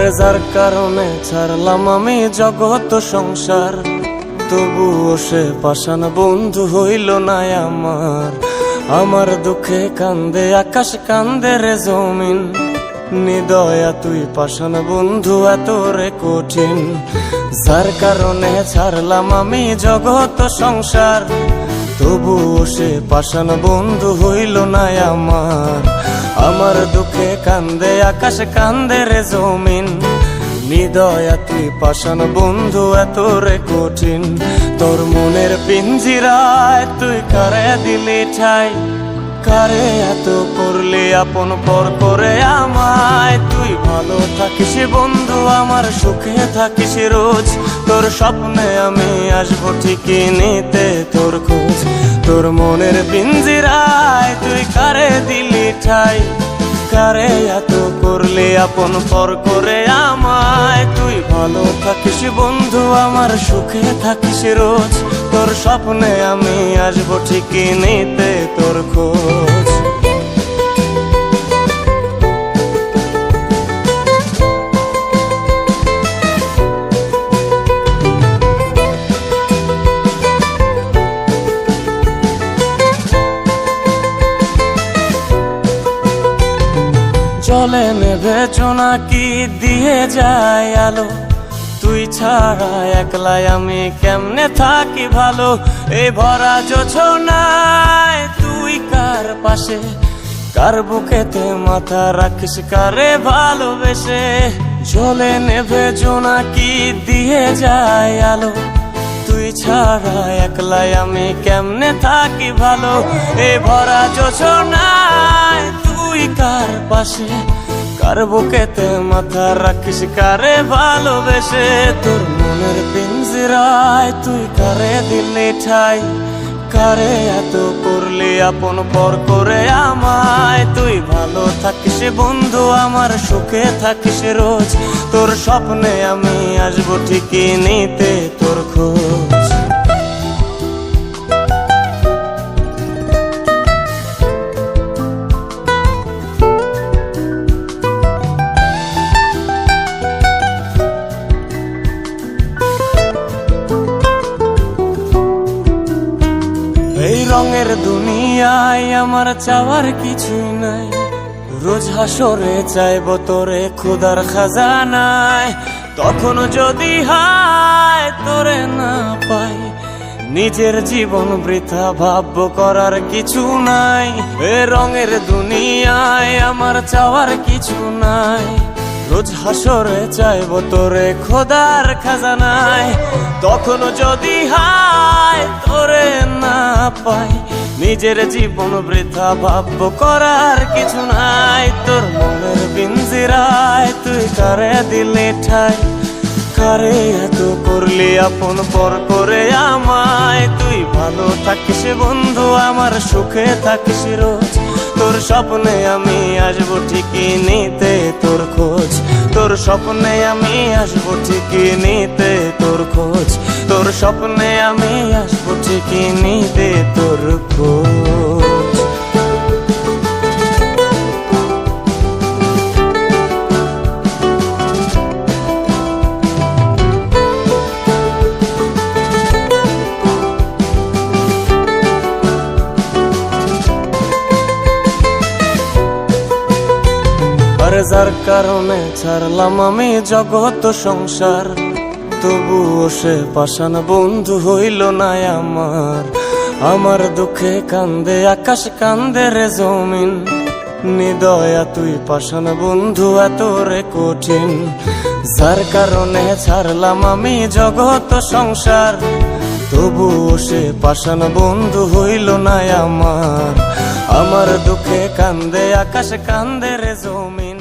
আরে যার কারণে ছাড়লাম আমি জগৎ সংসার, তবুও সে পাষাণ বন্ধু হইল না আমার। আমার দুঃখে কান্দে আকাশ, কান্দে রে জমিন, নিদয়া তুই পাষাণ বন্ধু এত রে কঠিন। যার কারণে ছাড়লাম আমি জগৎ সংসার, তবুও সে পাষাণ বন্ধু হইল না আমার। আমার দুঃখে কান্দে আকাশ, কান্দে রে জমিন, নিদয়া তুই পাষাণ বন্ধু এত রে কঠিন। তোর মনের পিঞ্জিরায় তুই কারে দিলি ঠাই, কারে এত করলি আপন পর করে আমায়। তুই ভালো থাকিস বন্ধু আমার, সুখে থাকিস রোজ, তোর স্বপ্নে আমি আসবো ঠিকই নিতে তোর খোঁজ। তোর মনের পিঞ্জিরায় তুই কারে দিলি ঠাই, কারে এত করলি আপন পর করে আমায়। তুই ভালো থাকিস বন্ধু আমার, সুখে থাকিস রোজ, তোর স্বপ্নে আমি আসবো ঠিকই নিতে তোর খোঁজ। চলে নেবে জোনাকি দিয়ে যায় আলো, তুই ছাড়া একলাই আমি কেমনে থাকি ভালো। এই ভরা জোছনায় তুই কার পাশে, কার বুকেতে মাথা রাখিস কারে ভালোবেসে। চলে নেবে জোনাকি দিয়ে যায় আলো, তুই ছাড়া একলাই আমি কেমনে থাকি ভালো। এই ভরা জোছনায় তুই কার পাশে, কার বুকেতে মাথা রাখিস কারে ভালোবেসে। তোর মনের পিঞ্জিরায় তুই কারে দিলি ঠাই, কারে এত করলি আপন পর করে আমায়। তুই ভালো থাকিস বন্ধু আমার, সুখে থাকিস রোজ, তোর স্বপ্নে আমি আসবো ঠিকই নিতে তোর খোঁজ। এই রঙের দুনিয়ায় আমার চাওয়ার কিছুই নাই, রোজ হাসরে চাইব তোরে খোদার খাজানায়। তখন যদি হায় তোরে না পাই, নিজের জীবন বৃথা ভাবব করার কিছু নাই। এ রঙের দুনিয়ায় আমার চাওয়ার কিছু নাই, রোজ হাসরে চাইব তোরে খোদার খাজানায়। তখন যদি হায় তোরে না পাই, নিজের জীবন বৃথা ভাবব করার কিছু নাই। তোর মনের পিঞ্জিরায় তুই কারে দিলি ঠাই, কারে এত করলি আপন পর করে আমায়। তুই ভালো থাকিস বন্ধু আমার, সুখে থাকিস রোজ, তোর স্বপ্নে আমি আসবো ঠিকই নিতে তোর খোঁজ। তোর স্বপ্নে আমি আসবো ঠিকই নিতে তোর খোঁজ, তোর স্বপ্নে আমি আসবো ঠিকই নিতে তোর খোঁজ। আরে যার কারণে ছাড়লাম আমি জগৎ সংসার, তবুও সে পাষাণ বন্ধু হইল না আমার। আমার দুঃখে কান্দে আকাশ, কান্দে রে জমিন, নিদয়া তুই পাষাণ বন্ধু এত রে কঠিন। যার কারণে ছাড়লাম আমি জগৎ সংসার, তবুও সে পাষাণ বন্ধু হইল না আমার। আমার দুঃখে কান্দে আকাশ, কান্দে রে জমিন।